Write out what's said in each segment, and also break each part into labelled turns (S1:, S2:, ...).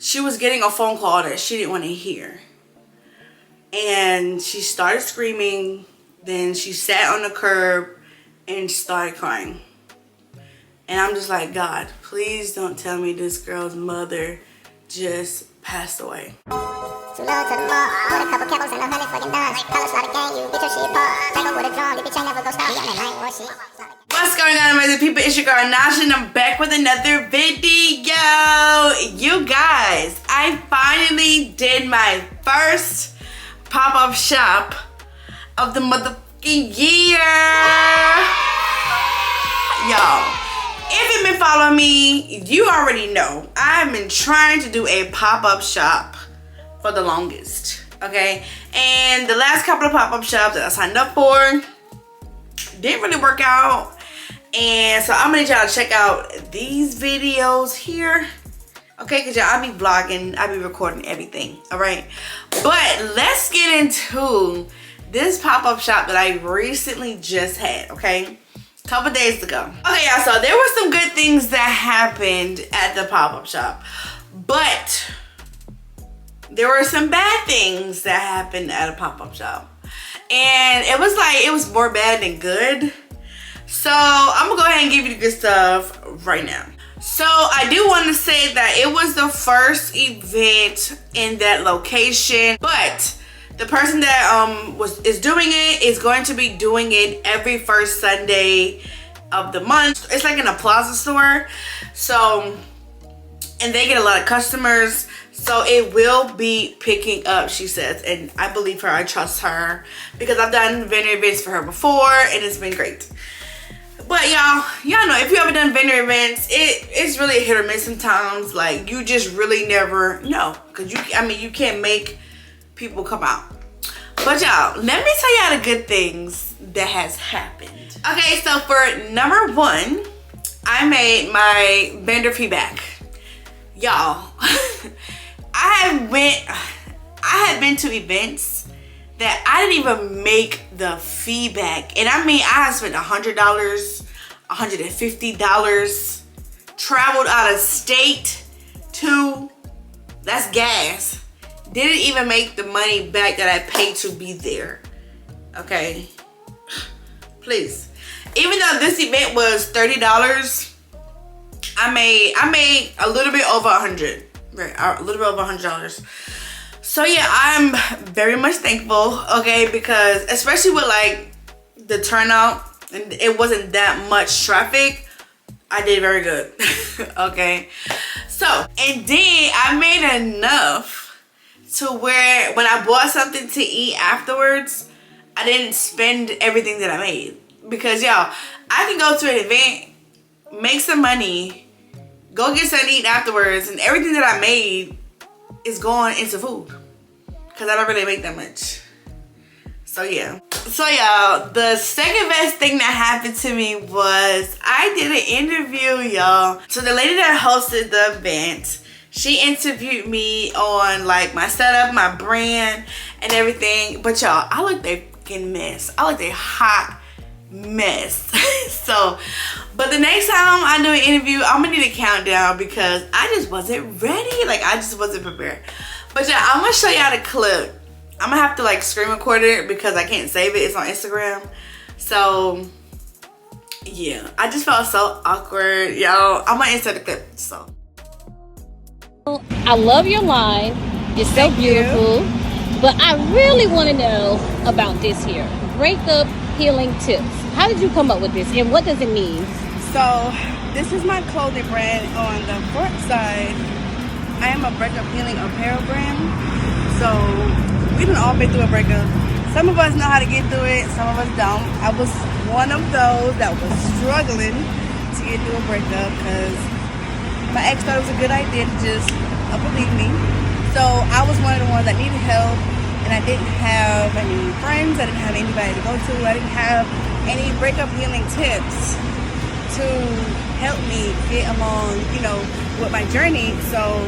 S1: she was getting a phone call that she didn't want to hear. And she started screaming. Then she sat on the curb and started crying. And I'm just like, God, please don't tell me this girl's mother just passed away.
S2: Too low to the mall, with a couple kettles and a $100 fucking dimes. College lot of gang, you get your shit popped. Take her with a drum, if your chain never go stop.
S1: What's going on, amazing people? It's your girl Nasha, and I'm back with another video. You guys, I finally did my first pop-up shop of the motherfucking year. Y'all, if you've been following me, you already know I've been trying to do a pop-up shop for the longest, okay? And the last couple of pop-up shops that I signed up for didn't really work out. And so I'm gonna need y'all to check out these videos here, okay? Because y'all, I be vlogging, I be recording everything, all right? But let's get into this pop-up shop that I recently just had, okay? A couple days ago. Okay, y'all, so there were some good things that happened at the pop-up shop, but there were some bad things that happened at a pop-up shop. And it was more bad than good. So I'm gonna go ahead and give you the good stuff right now. So I do want to say that it was the first event in that location, but the person that is doing it is going to be doing it every first Sunday of the month. It's like in a plaza store. So, and they get a lot of customers. So it will be picking up, she says. And I believe her, I trust her. Because I've done vendor events for her before and it's been great. But y'all know, if you ever done vendor events, it's really a hit or miss sometimes. Like, you just really never know. Because you can't make people come out. But y'all, let me tell y'all the good things that has happened. Okay, so for number one, I made my vendor feedback. Y'all, I had been to events that I didn't even make the feedback. And I mean, I had spent $100, $150, traveled out of state to, that's gas. Didn't even make the money back that I paid to be there. Okay, please. Even though this event was $30, I made a little bit over $100, right? A little bit over $100. So yeah, I'm very much thankful. Okay, because especially with like the turnout and it wasn't that much traffic, I did very good. Okay, so and then I made enough to where when I bought something to eat afterwards, I didn't spend everything that I made. Because y'all, I can go to an event, make some money, go get something to eat afterwards, and everything that I made is going into food. Because I don't really make that much. So yeah. So y'all, the second best thing that happened to me was I did an interview, y'all. So the lady that hosted the event, she interviewed me on like my setup, my brand, and everything. But y'all, I looked a fucking mess. I looked a hot mess. So, but the next time I do an interview, I'm gonna need a countdown because I just wasn't ready. Like, I just wasn't prepared. But yeah, I'm gonna show y'all the clip. I'm gonna have to like screen record it because I can't save it. It's on Instagram. So yeah, I just felt so awkward, y'all. I'm gonna insert the clip. So
S3: I love your line. It's so beautiful. But I really want to know about this here. Breakup healing tips. How did you come up with this and what does it mean?
S4: So this is my clothing brand. On the front side, I am a breakup healing apparel brand. So we done all been through a breakup. Some of us know how to get through it, some of us don't. I was one of those that was struggling to get through a breakup because my ex thought it was a good idea to just believe me. So I was one of the ones that needed help, and I didn't have any friends. I didn't have anybody to go to. I didn't have any breakup healing tips to help me get along, with my journey. So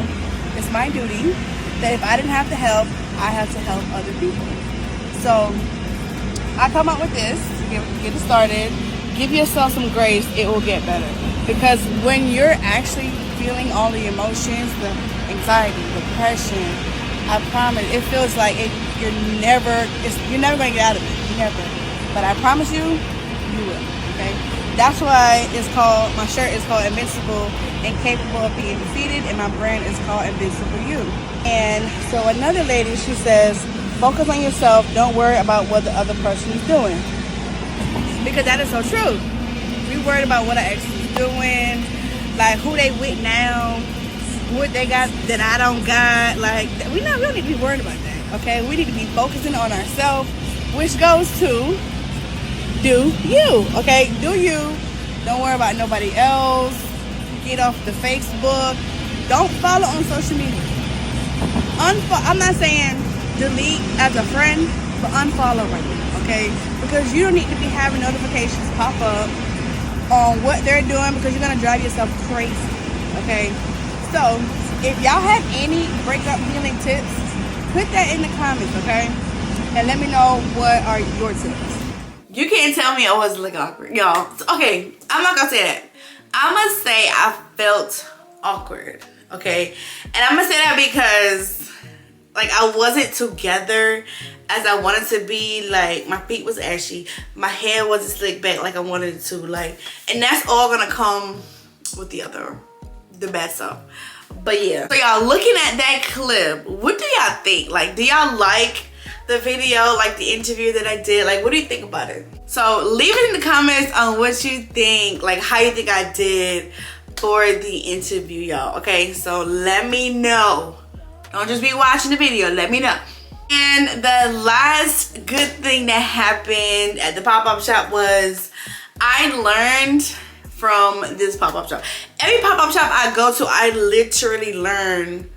S4: it's my duty that if I didn't have the help, I have to help other people. So I come up with this to get it started. Give yourself some grace. It will get better. Because when you're actually feeling all the emotions, the anxiety, depression, I promise, it feels like you're never going to get out of it. Never. But I promise you, you will. Okay? That's why my shirt is called Invincible and Capable of Being Defeated, and my brand is called Invincible You. And so another lady, she says, focus on yourself. Don't worry about what the other person is doing. Because that is so true. We worried about what our ex is doing, like who they with now, what they got that I don't got. Like, we don't need to be worried about that, okay? We need to be focusing on ourselves, which goes to do you, okay? Do you. Don't worry about nobody else. Get off the Facebook. Don't follow on social media. I'm not saying delete as a friend, but unfollow right now, okay? Because you don't need to be having notifications pop up on what they're doing, because you're gonna drive yourself crazy, okay? So if y'all have any breakup healing tips, put that in the comments, okay? And let me know what are your tips.
S1: You can't tell me I wasn't looking awkward, y'all. Okay, I'm not gonna say that. I'm gonna say I felt awkward, okay? And I'm gonna say that because like I wasn't together as I wanted to be. Like my feet was ashy, my hair wasn't slicked back like I wanted it to, like, and that's all gonna come with the bad stuff. But yeah, so y'all looking at that clip, what do y'all think? Like, do y'all like the video, like the interview that I did? Like, what do you think about it? So leave it in the comments on what you think, like how you think I did for the interview, y'all. Okay, so let me know. Don't just be watching the video, let me know. And the last good thing that happened at the pop-up shop was I learned from this pop-up shop. Every pop-up shop I go to, I literally learn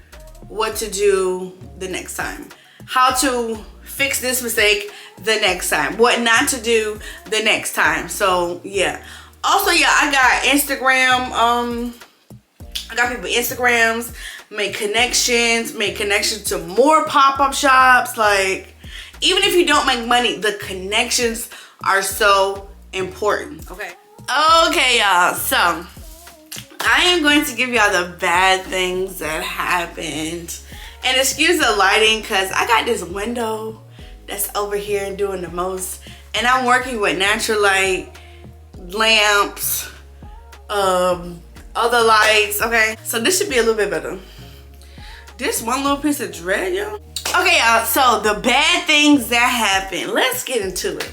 S1: what to do the next time. How to fix this mistake the next time. What not to do the next time. So yeah. Also, yeah, I got Instagram. I got people Instagrams. Make connections to more pop-up shops. Like, even if you don't make money, the connections are so important. Okay, y'all, so I am going to give y'all the bad things that happened. And excuse the lighting, because I got this window that's over here doing the most, and I'm working with natural light, lamps, other lights, okay? So this should be a little bit better. This one little piece of dread, y'all. Okay, y'all, so the bad things that happened, let's get into it.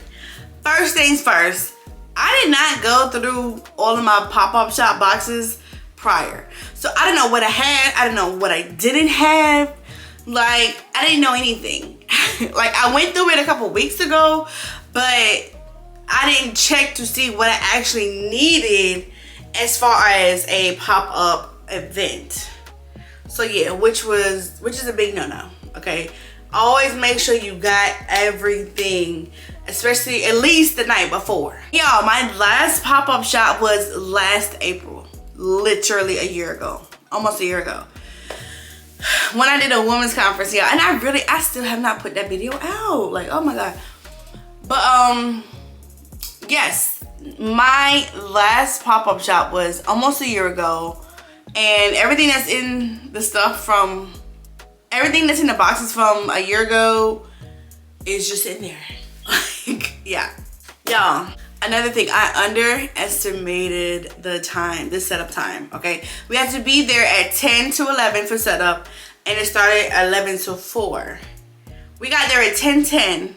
S1: First things first, I did not go through all of my pop-up shop boxes prior. So I didn't know what I had, I didn't know what I didn't have. Like, I didn't know anything. Like, I went through it a couple weeks ago, but I didn't check to see what I actually needed as far as a pop-up event. So yeah, which is a big no-no, okay? Always make sure you got everything, especially at least the night before. Y'all, my last pop-up shop was last April, literally a year ago, almost a year ago, when I did a women's conference, y'all. And I still have not put that video out. Like, oh my God. But yes, my last pop-up shop was almost a year ago, and everything that's in the boxes from a year ago is just in there. Like, yeah. Y'all, another thing, I underestimated the setup time, okay? We had to be there at 10 to 11 for setup, and it started at 11 to 4. We got there at 10:10,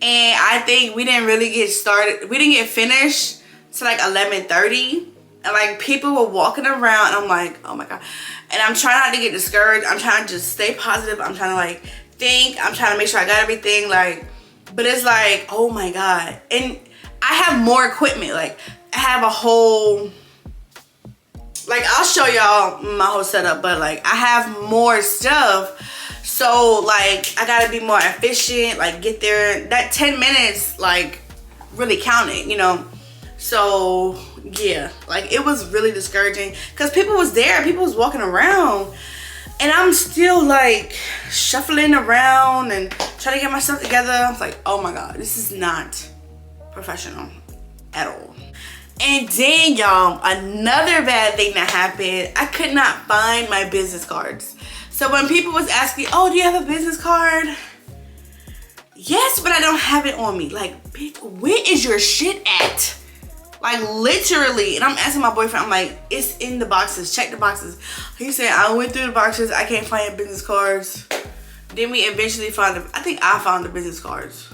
S1: and I think we didn't really get started. We didn't get finished till like 11:30, and like people were walking around, and I'm like, oh my God. And I'm trying not to get discouraged. I'm trying to just stay positive. I'm trying to like think. I'm trying to make sure I got everything, like, but it's like, oh my God. And I have more equipment. Like, I have a whole, like, I'll show y'all my whole setup, but like I have more stuff. So like I gotta be more efficient, like get there. That 10 minutes like really counted, you know? So yeah, like it was really discouraging because people was there, people was walking around, and I'm still like shuffling around and trying to get myself together. I was like, oh my God, this is not professional at all. And then, y'all, another bad thing that happened, I could not find my business cards. So when people was asking, oh, do you have a business card? Yes, but I don't have it on me. Like, bitch, where is your shit at? Like, literally. And I'm asking my boyfriend, I'm like, it's in the boxes. Check the boxes. He said, I went through the boxes. I can't find your business cards. Then we eventually found I think I found the business cards.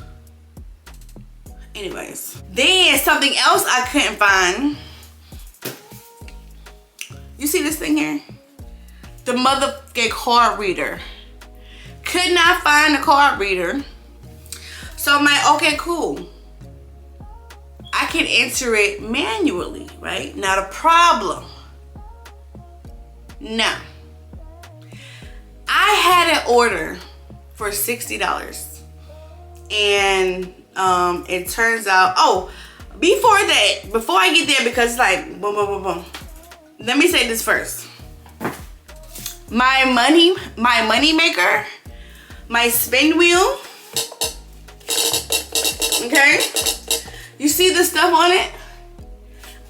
S1: Anyways. Then something else I couldn't find. You see this thing here? The motherfucking card reader. Could not find the card reader. So I'm like, okay, cool. I can enter it manually, right? Not a problem. Now, I had an order for $60. And it turns out, oh, before I get there, because it's like, boom, boom, boom, boom. Let me say this first. My money maker, my spin wheel, okay? You see the stuff on it?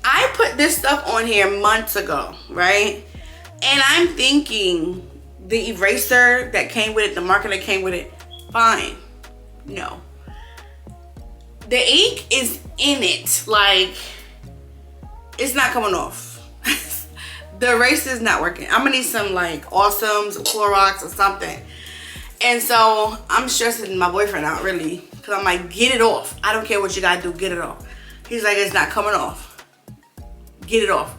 S1: I put this stuff on here months ago, right? And I'm thinking the eraser that came with it, the marker that came with it, fine. No. The ink is in it. Like, it's not coming off. The eraser is not working. I'm gonna need some like Awesomes or Clorox or something. And so I'm stressing my boyfriend out really, because I'm like, get it off. I don't care what you gotta do, get it off. He's like, it's not coming off. Get it off.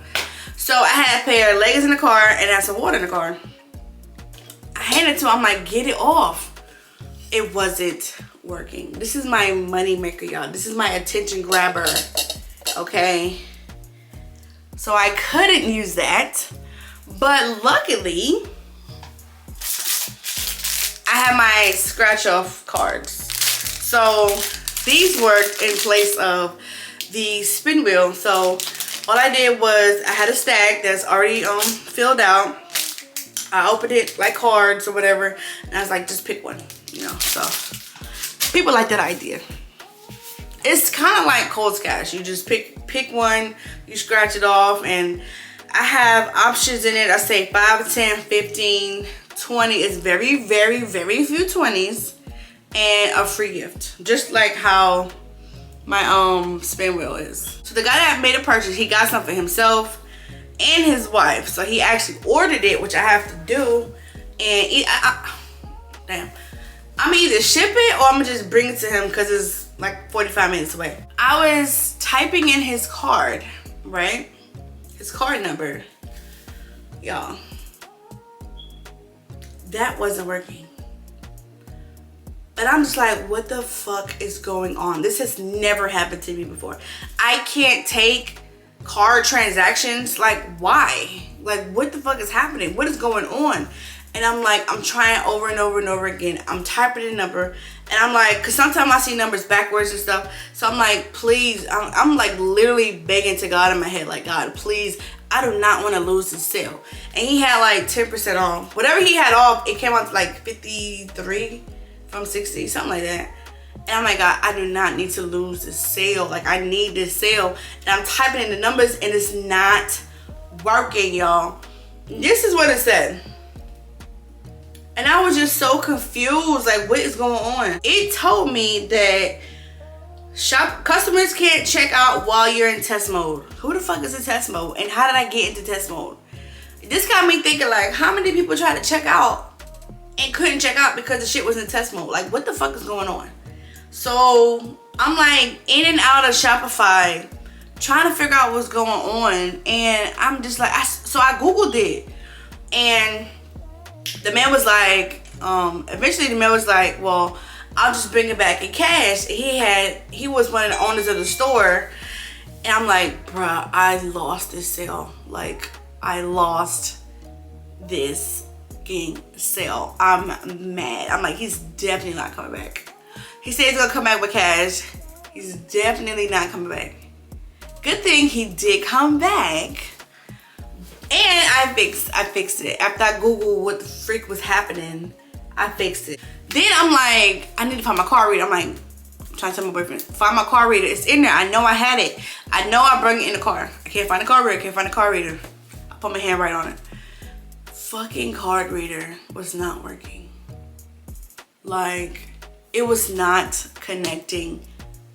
S1: So I had a pair of leggings in the car and I had some water in the car. I handed it to him, I'm like, get it off. It wasn't working. This is my money maker, y'all. This is my attention grabber, okay? So I couldn't use that, but luckily, I have my scratch off cards. So these worked in place of the spin wheel. So all I did was I had a stack that's already filled out. I opened it like cards or whatever, and I was like, just pick one, you know. So people like that idea. It's kind of like cold scratch. You just pick one, you scratch it off, and I have options in it. I say 5, 10, 15, 20. It's very, very, very few 20s and a free gift. Just like how my spin wheel is. So the guy that made a purchase, he got something for himself and his wife. So he actually ordered it, which I have to do. And damn. I'm gonna either ship it or I'm gonna just bring it to him because it's like 45 minutes away. I was typing in his card, right? His card number. Y'all. That wasn't working. And I'm just like, what the fuck is going on? This has never happened to me before. I can't take card transactions. Like, why? Like, what the fuck is happening? What is going on? And I'm like, I'm trying over and over and over again. I'm typing the number. And I'm like, because sometimes I see numbers backwards and stuff. So I'm like, please. I'm like literally begging to God in my head. Like, God, please. I do not want to lose this sale. And he had like 10% off. Whatever he had off, it came out to like 53 from 60. Something like that. And I'm like, God, I do not need to lose this sale. Like, I need this sale. And I'm typing in the numbers and it's not working, y'all. This is what it said. And I was just so confused, like, what is going on? It told me that customers can't check out while you're in test mode. Who the fuck is in test mode? And how did I get into test mode? This got me thinking, like, how many people tried to check out and couldn't check out because the shit was in test mode? Like, what the fuck is going on? So I'm like in and out of Shopify trying to figure out what's going on. And I'm just like, so I Googled it. And the man was like, eventually the man was like, well, I'll just bring it back in cash. He was one of the owners of the store. And I'm like, bruh, I lost this sale. Like, I lost this fucking sale. I'm mad. I'm like, he's definitely not coming back. He said he's gonna come back with cash. He's definitely not coming back. Good thing he did come back. And I fixed it. After I Googled what the freak was happening, I fixed it. Then I'm like, I need to find my card reader. I'm like, I'm trying to tell my boyfriend, find my card reader. It's in there. I know I had it. I know I brought it in the car. I can't find the card reader. I can't find the card reader. I put my hand right on it. Fucking card reader was not working. Like, it was not connecting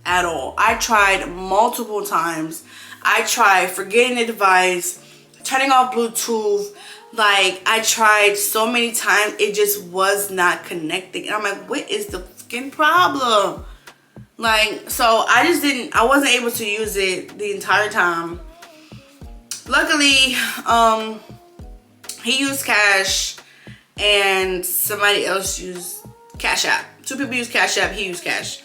S1: at all. I tried multiple times. I tried forgetting the device, turning off Bluetooth. Like, I tried so many times. It just was not connecting. And I'm like, what is the fucking problem? Like, so I wasn't able to use it the entire time. Luckily, he used cash and somebody else used Cash App. 2 people used Cash App, he used cash.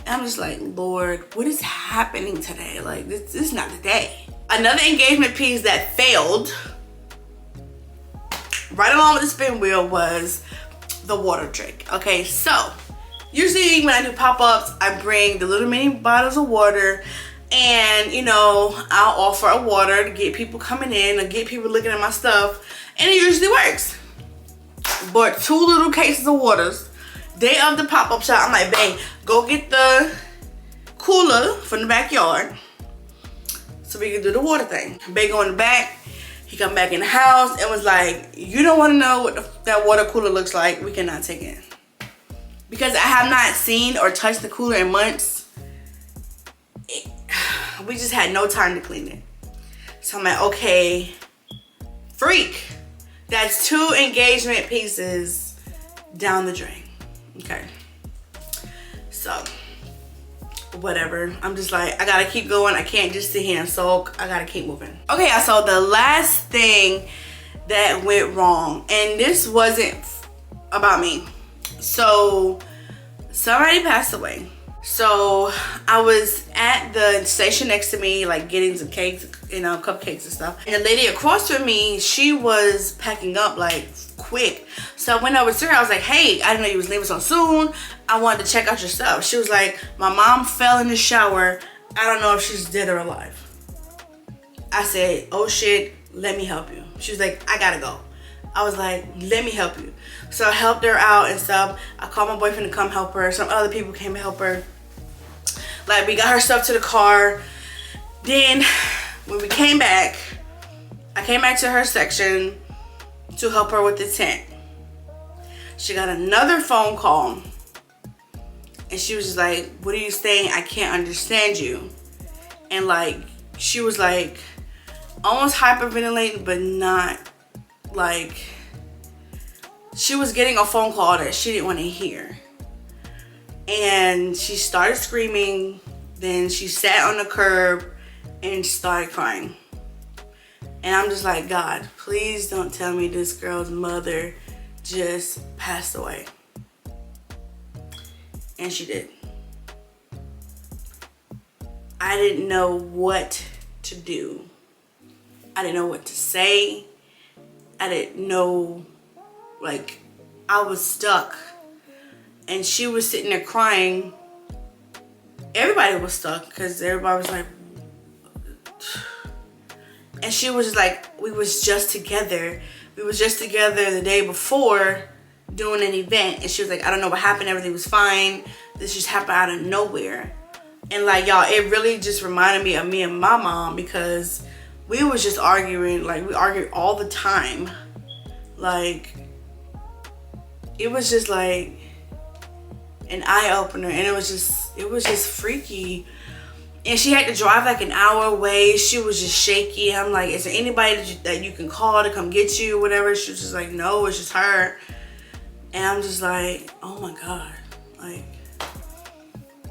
S1: And I'm just like, Lord, what is happening today? Like, this is not the day. Another engagement piece that failed right along with the spin wheel was the water trick. Okay, so usually when I do pop-ups, I bring the little mini bottles of water, and you know, I'll offer a water to get people coming in or get people looking at my stuff, and it usually works. Bought 2 little cases of waters. Day of the pop-up shop, I'm like, babe, go get the cooler from the backyard so we can do the water thing. Babe go in the back. He come back in the house and was like, you don't want to know what that water cooler looks like. We cannot take it. Because I have not seen or touched the cooler in months. We just had no time to clean it. So I'm like, okay, freak. That's 2 engagement pieces down the drain. Okay. So, whatever. I'm just like, I gotta keep going. I can't just sit here and sulk. I gotta keep moving. Okay, so the last thing that went wrong, and this wasn't about me. So, somebody passed away. So, I was at the station next to me, like getting some cakes, you know, cupcakes and stuff. And the lady across from me, she was packing up like quick. So I went over to her. I was like, hey, I didn't know you was leaving so soon. I wanted to check out your stuff. She was like, my mom fell in the shower. I don't know if she's dead or alive. I said, oh shit, let me help you. She was like, I gotta go. I was like, let me help you. So I helped her out and stuff. I called my boyfriend to come help her. Some other people came to help her. Like, we got her stuff to the car. Then when we came back, I came back to her section to help her with the tent. She got another phone call. And she was just like, what are you saying? I can't understand you. And like, she was like, almost hyperventilating, but not like, she was getting a phone call that she didn't want to hear. And she started screaming. Then she sat on the curb and started crying. And I'm just like, God, please don't tell me this girl's mother just passed away. And she did. I didn't know what to do. I didn't know what to say. I didn't know, like, I was stuck. And she was sitting there crying. Everybody was stuck because everybody was like, and she was just like, we was just together. We was just together the day before doing an event. And she was like, I don't know what happened. Everything was fine. This just happened out of nowhere. And like, y'all, it really just reminded me of me and my mom, because we was just arguing. Like, we argued all the time. Like, it was just like an eye-opener. And it was just freaky. And she had to drive like an hour away. She was just shaky. I'm like, is there anybody that you can call to come get you or whatever? She was just like, no, it's just her. And I'm just like, oh my God. Like,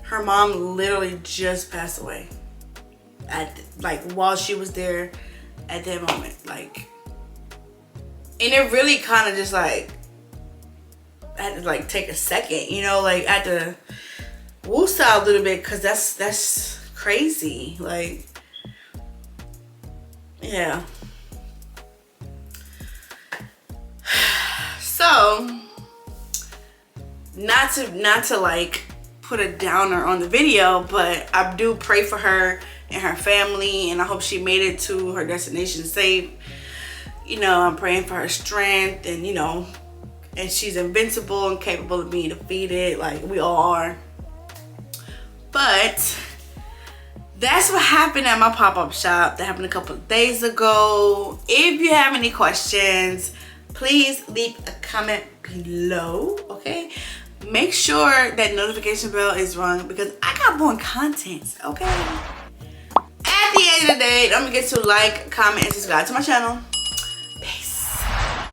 S1: her mom literally just passed away. While she was there at that moment. Like, and it really kind of just like, I had to like take a second, you know, like I had to woosah a little bit, because that's crazy. Like, yeah. So, not to like put a downer on the video, but I do pray for her and her family, and I hope she made it to her destination safe. You know, I'm praying for her strength, and you know, and she's invincible and capable of being defeated, like we all are. But that's what happened at my pop-up shop. That happened a couple of days ago. If you have any questions, please leave a comment below, okay? Make sure that notification bell is rung because I got more content, okay? At the end of the day, don't forget to like, comment, and subscribe to my channel.